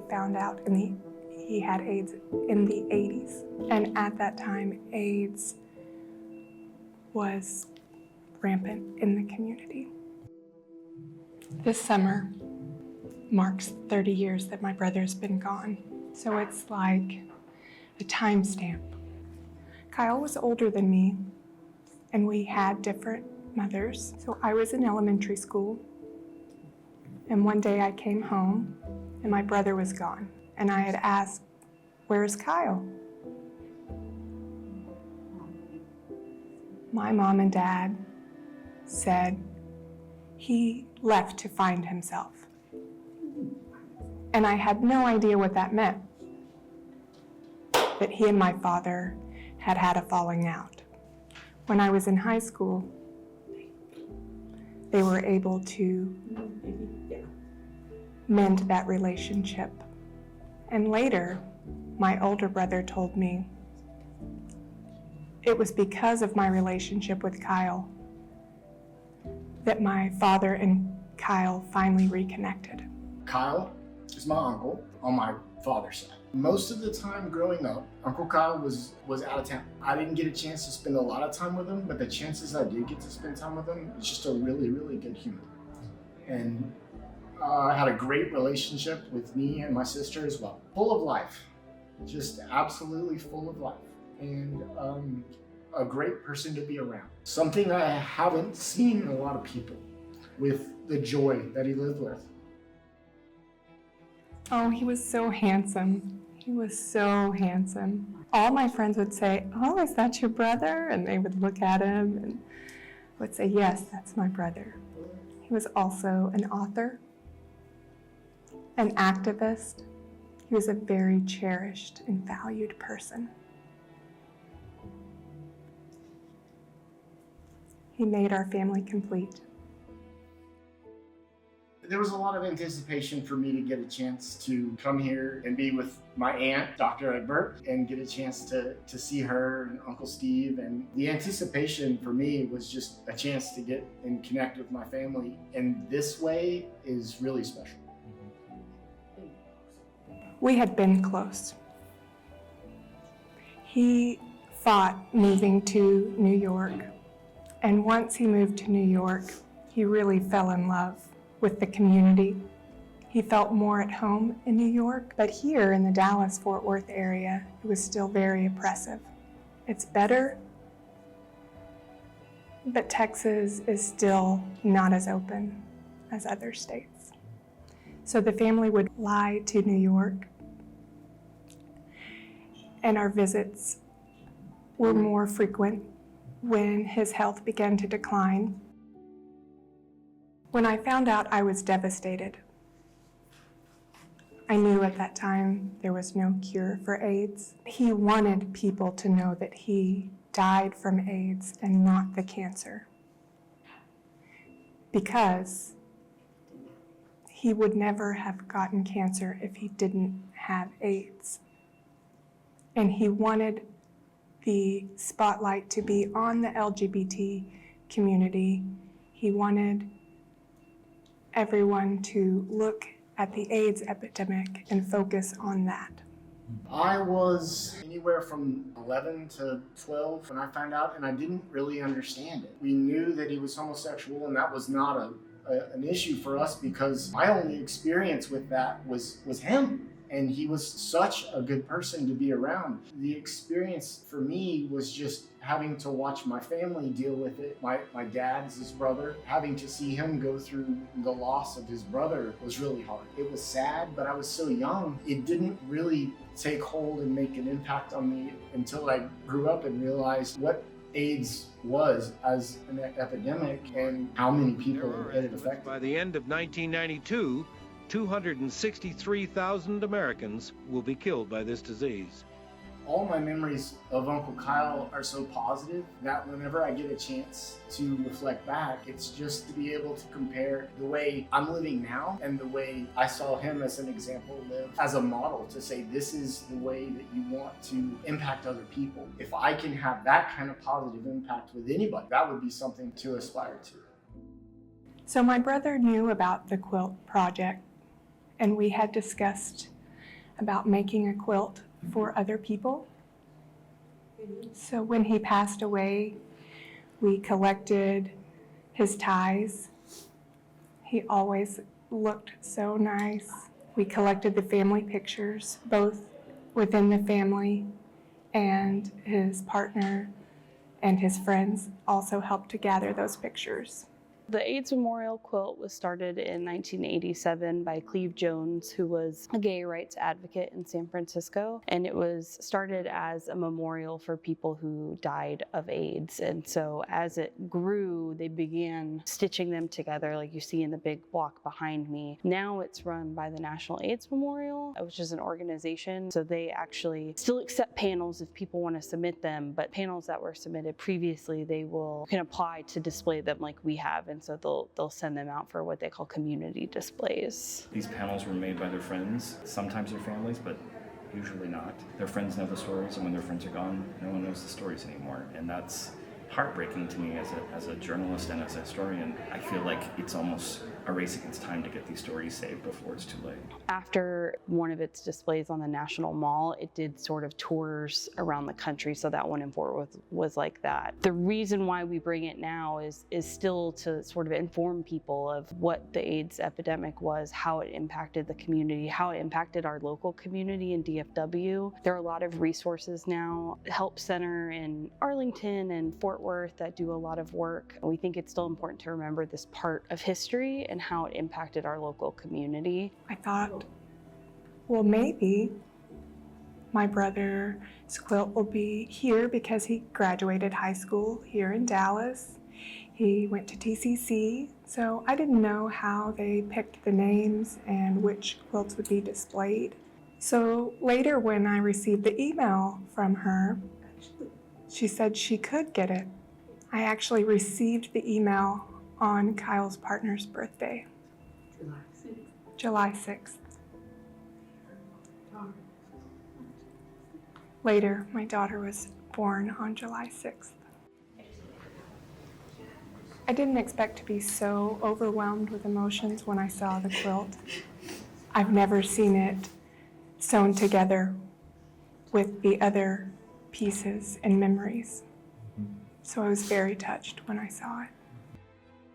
he found out he had AIDS in the 80s. And at that time, AIDS was rampant in the community. This summer marks 30 years that my brother's been gone. So it's like a timestamp. Kyle was older than me, and we had different mothers. So I was in elementary school, and one day I came home, and my brother was gone. And I had asked, "Where's Kyle?" My mom and dad said he left to find himself. And I had no idea what that meant, that he and my father had had a falling out. When I was in high school, they were able to mend that relationship. And later, my older brother told me it was because of my relationship with Kyle that my father and Kyle finally reconnected. Kyle is my uncle on my father's side. Most of the time growing up, Uncle Kyle was out of town. I didn't get a chance to spend a lot of time with him, but the chances I did get to spend time with him, he's just a really, really good human. And I had a great relationship with me and my sister as well. Full of life, just absolutely full of life. And a great person to be around. Something I haven't seen in a lot of people, with the joy that he lived with. Oh, he was so handsome. He was so handsome. All my friends would say, "Oh, is that your brother?" And they would look at him and would say, "Yes, that's my brother." He was also an author, an activist. He was a very cherished and valued person. He made our family complete. There was a lot of anticipation for me to get a chance to come here and be with my aunt, Dr. Egbert, and get a chance to see her and Uncle Steve. And the anticipation for me was just a chance to get and connect with my family. And this way is really special. We had been close. He fought moving to New York. And once he moved to New York, he really fell in love with the community. He felt more at home in New York, but here in the Dallas-Fort Worth area, it was still very oppressive. It's better, but Texas is still not as open as other states. So the family would fly to New York, and our visits were more frequent when his health began to decline. When I found out, I was devastated. I knew at that time there was no cure for AIDS. He wanted people to know that he died from AIDS and not the cancer, because he would never have gotten cancer if he didn't have AIDS. And he wanted the spotlight to be on the LGBT community. He wanted everyone to look at the AIDS epidemic and focus on that. I was anywhere from 11 to 12 when I found out, and I didn't really understand it. We knew that he was homosexual, and that was not an issue for us because my only experience with that was him. And he was such a good person to be around. The experience for me was just having to watch my family deal with it. My dad is his brother. Having to see him go through the loss of his brother was really hard. It was sad, but I was so young. It didn't really take hold and make an impact on me until I grew up and realized what AIDS was as an epidemic and how many people it had affected. By the end of 1992, 263,000 Americans will be killed by this disease. All my memories of Uncle Kyle are so positive that whenever I get a chance to reflect back, it's just to be able to compare the way I'm living now and the way I saw him as an example live, as a model to say this is the way that you want to impact other people. If I can have that kind of positive impact with anybody, that would be something to aspire to. So my brother knew about the quilt project, and we had discussed about making a quilt for other people. So when he passed away, we collected his ties. He always looked so nice. We collected the family pictures, both within the family, and his partner and his friends also helped to gather those pictures. The AIDS Memorial Quilt was started in 1987 by Cleve Jones, who was a gay rights advocate in San Francisco. And it was started as a memorial for people who died of AIDS. And so as it grew, they began stitching them together, like you see in the big block behind me. Now it's run by the National AIDS Memorial, which is an organization. So they actually still accept panels if people want to submit them, but panels that were submitted previously, can apply to display them like we have. And so they'll send them out for what they call community displays. These panels were made by their friends, sometimes their families, but usually not. Their friends know the stories, and when their friends are gone, no one knows the stories anymore. And that's heartbreaking to me as a journalist and as a historian. I feel like it's almost a race against time to get these stories saved before it's too late. After one of its displays on the National Mall, it did sort of tours around the country, so that one in Fort Worth was like that. The reason why we bring it now is still to sort of inform people of what the AIDS epidemic was, how it impacted the community, how it impacted our local community in DFW. There are a lot of resources now, Help Center in Arlington and Fort Worth that do a lot of work. We think it's still important to remember this part of history and how it impacted our local community. I thought, well, maybe my brother's quilt will be here because he graduated high school here in Dallas. He went to TCC, so I didn't know how they picked the names and which quilts would be displayed. So later when I received the email from her, she said she could get it. I actually received the email on Kyle's partner's birthday. July 6th. Later, my daughter was born on July 6th. I didn't expect to be so overwhelmed with emotions when I saw the quilt. I've never seen it sewn together with the other pieces and memories. So I was very touched when I saw it.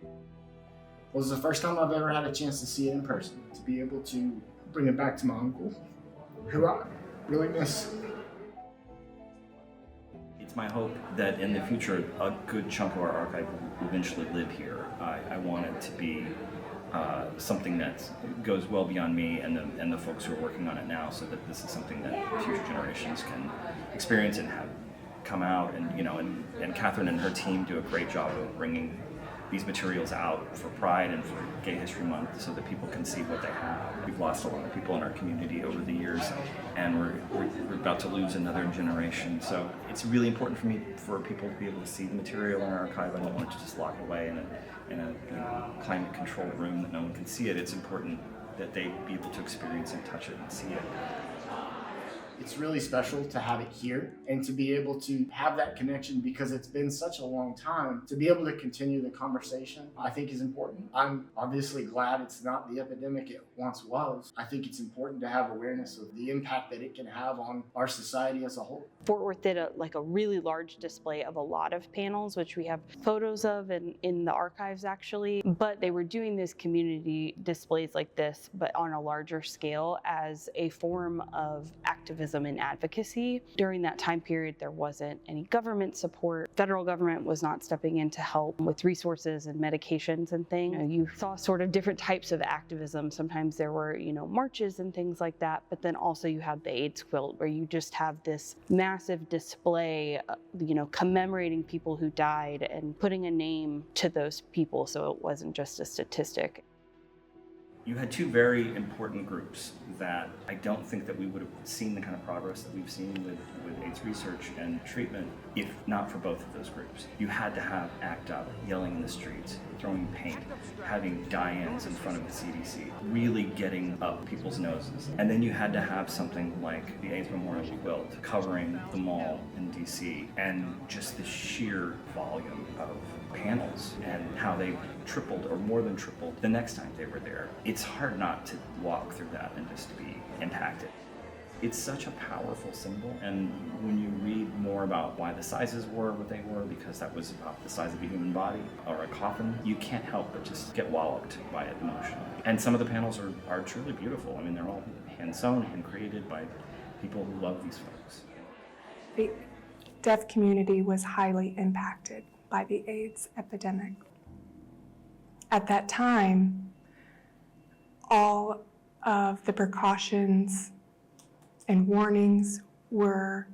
It was the first time I've ever had a chance to see it in person, to be able to bring it back to my uncle, who I really miss. It's my hope that in the future, a good chunk of our archive will eventually live here. I want it to be something that goes well beyond me and the folks who are working on it now, so that this is something that future generations can experience and have come out. And Catherine and her team do a great job of bringing these materials out for Pride and for Gay History Month so that people can see what they have. We've lost a lot of people in our community over the years, and we're about to lose another generation. So it's really important for me for people to be able to see the material in our archive. I don't want it to just lock it away in a climate-controlled room that no one can see it. It's important that they be able to experience and touch it and see it. It's really special to have it here and to be able to have that connection, because it's been such a long time. To be able to continue the conversation, I think, is important. I'm obviously glad it's not the epidemic it once was. I think it's important to have awareness of the impact that it can have on our society as a whole. Fort Worth did a really large display of a lot of panels, which we have photos of in the archives actually, but they were doing these community displays like this, but on a larger scale as a form of activism and advocacy. During that time period, there wasn't any government support. Federal government was not stepping in to help with resources and medications and things. You saw sort of different types of activism. Sometimes there were, marches and things like that, but then also you had the AIDS quilt, where you just have this massive display, commemorating people who died and putting a name to those people, so it wasn't just a statistic. You had two very important groups that I don't think that we would have seen the kind of progress that we've seen with AIDS research and treatment if not for both of those groups. You had to have ACT UP, yelling in the streets, throwing paint, having die-ins in front of the CDC, really getting up people's noses. And then you had to have something like the AIDS Memorial Quilt covering the mall in DC, and just the sheer volume of panels and how they tripled or more than tripled the next time they were there. It's hard not to walk through that and just be impacted. It's such a powerful symbol, and when you read more about why the sizes were what they were, because that was about the size of a human body or a coffin, you can't help but just get walloped by it emotionally. And some of the panels are truly beautiful. I mean, they're all hand-sewn, hand-created by people who love these folks. The deaf community was highly impacted by the AIDS epidemic. At that time, all of the precautions and warnings were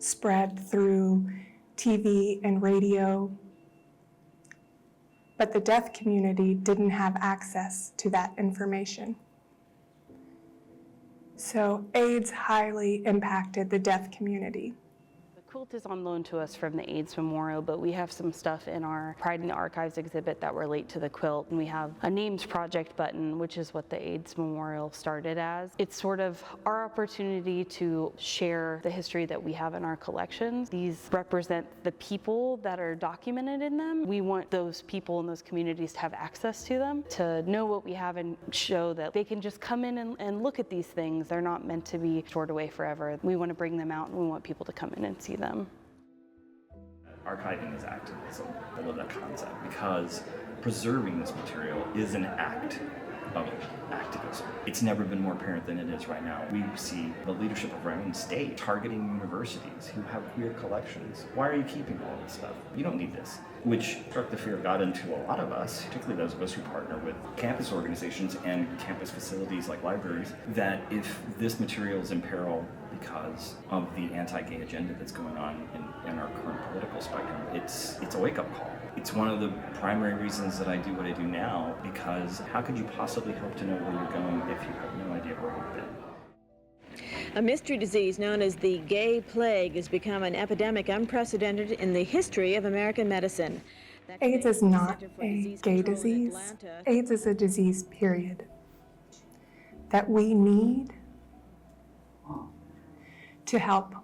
spread through TV and radio, but the deaf community didn't have access to that information. So AIDS highly impacted the deaf community. The quilt is on loan to us from the AIDS Memorial, but we have some stuff in our Pride in the Archives exhibit that relate to the quilt. And we have a names project button, which is what the AIDS Memorial started as. It's sort of our opportunity to share the history that we have in our collections. These represent the people that are documented in them. We want those people in those communities to have access to them, to know what we have and show that they can just come in and look at these things. They're not meant to be stored away forever. We want to bring them out and we want people to come in and see them. Archiving is activism. I love that concept because preserving this material is an act of activism. It's never been more apparent than it is right now. We see the leadership of our own state targeting universities who have queer collections. Why are you keeping all this stuff? You don't need this. Which struck the fear of God into a lot of us, particularly those of us who partner with campus organizations and campus facilities like libraries, that if this material is in peril because of the anti-gay agenda that's going on in our current political spectrum, it's a wake-up call. It's one of the primary reasons that I do what I do now, because how could you possibly hope to know where you're going if you have no idea where you've been? A mystery disease known as the gay plague has become an epidemic unprecedented in the history of American medicine. AIDS is not a gay disease. AIDS is a disease, period, that we need to help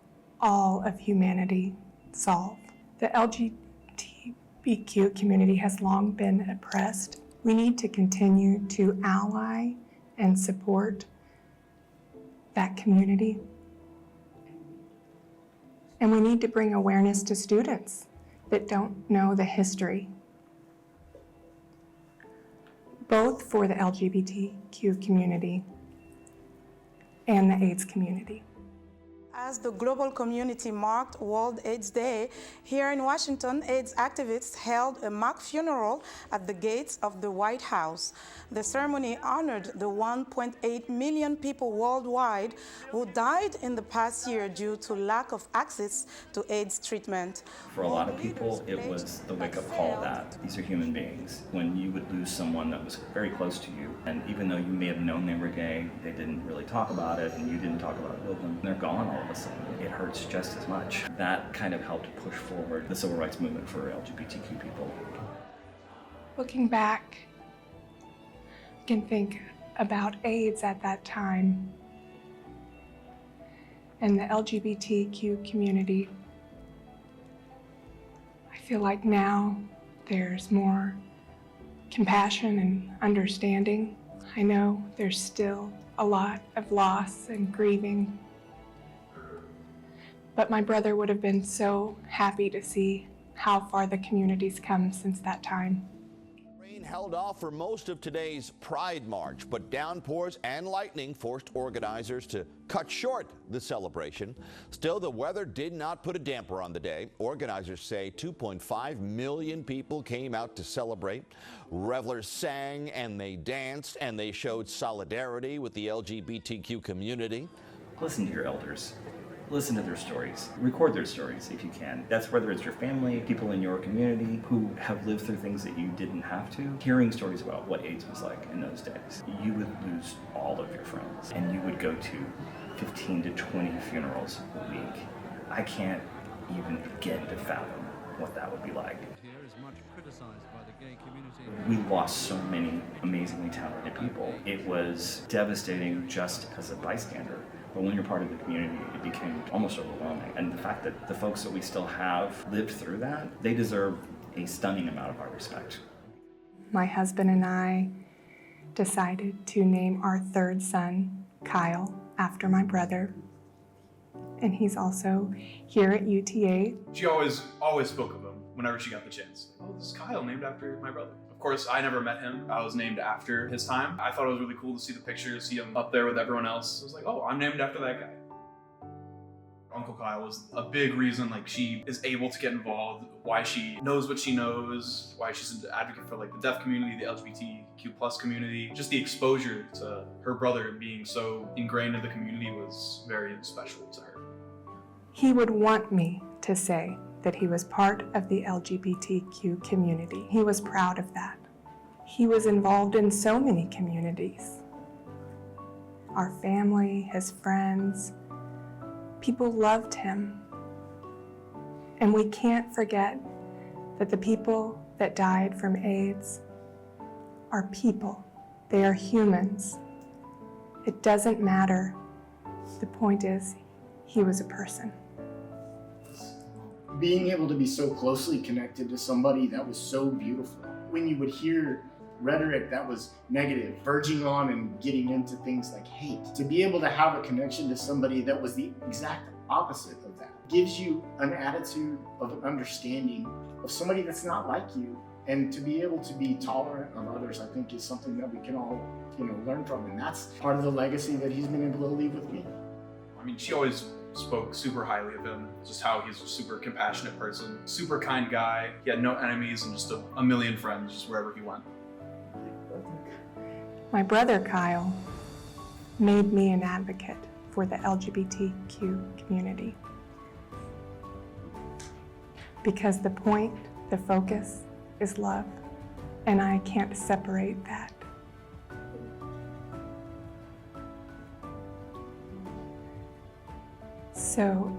all of humanity solve. The LGBTQ community has long been oppressed. We need to continue to ally and support that community. And we need to bring awareness to students that don't know the history, both for the LGBTQ community and the AIDS community. As the global community marked World AIDS Day, here in Washington, AIDS activists held a mock funeral at the gates of the White House. The ceremony honored the 1.8 million people worldwide who died in the past year due to lack of access to AIDS treatment. For a lot of people, it was the wake-up call that these are human beings. When you would lose someone that was very close to you, and even though you may have known they were gay, they didn't really talk about it, and you didn't talk about it with them, they're gone all of a sudden. It hurts just as much. That kind of helped push forward the civil rights movement for LGBTQ people. Looking back, I can think about AIDS at that time and the LGBTQ community. I feel like now there's more compassion and understanding. I know there's still a lot of loss and grieving, but my brother would have been so happy to see how far the community's come since that time. Rain held off for most of today's Pride March, but downpours and lightning forced organizers to cut short the celebration. Still, the weather did not put a damper on the day. Organizers say 2.5 million people came out to celebrate. Revelers sang and they danced and they showed solidarity with the LGBTQ community. Listen to your elders. Listen to their stories. Record their stories if you can. That's whether it's your family, people in your community who have lived through things that you didn't have to. Hearing stories about what AIDS was like in those days. You would lose all of your friends and you would go to 15 to 20 funerals a week. I can't even begin to fathom what that would be like. We lost so many amazingly talented people. It was devastating just as a bystander. But when you're part of the community, it became almost overwhelming. And the fact that the folks that we still have lived through that, they deserve a stunning amount of our respect. My husband and I decided to name our third son, Kyle, after my brother, and he's also here at UTA. She always spoke of him whenever she got the chance. Oh, this is Kyle, named after my brother. Of course, I never met him. I was named after his time. I thought it was really cool to see the pictures, see him up there with everyone else. I was like, oh, I'm named after that guy. Uncle Kyle was a big reason like she is able to get involved, why she knows what she knows, why she's an advocate for like the deaf community, the LGBTQ+ community. Just the exposure to her brother being so ingrained in the community was very special to her. He would want me to say that he was part of the LGBTQ community. He was proud of that. He was involved in so many communities. Our family, his friends, people loved him. And we can't forget that the people that died from AIDS are people. They are humans. It doesn't matter. The point is, he was a person. Being able to be so closely connected to somebody that was so beautiful. When you would hear rhetoric that was negative, verging on and getting into things like hate, to be able to have a connection to somebody that was the exact opposite of that gives you an attitude of understanding of somebody that's not like you. And to be able to be tolerant of others, I think, is something that we can all, learn from. And that's part of the legacy that he's been able to leave with me. I mean, she always spoke super highly of him, just how he's a super compassionate person, super kind guy. He had no enemies and just a million friends just wherever he went. My brother Kyle made me an advocate for the LGBTQ community. Because the point, the focus, is love, and I can't separate that. So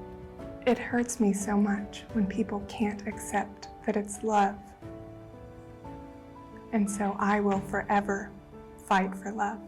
it hurts me so much when people can't accept that it's love. And so I will forever fight for love.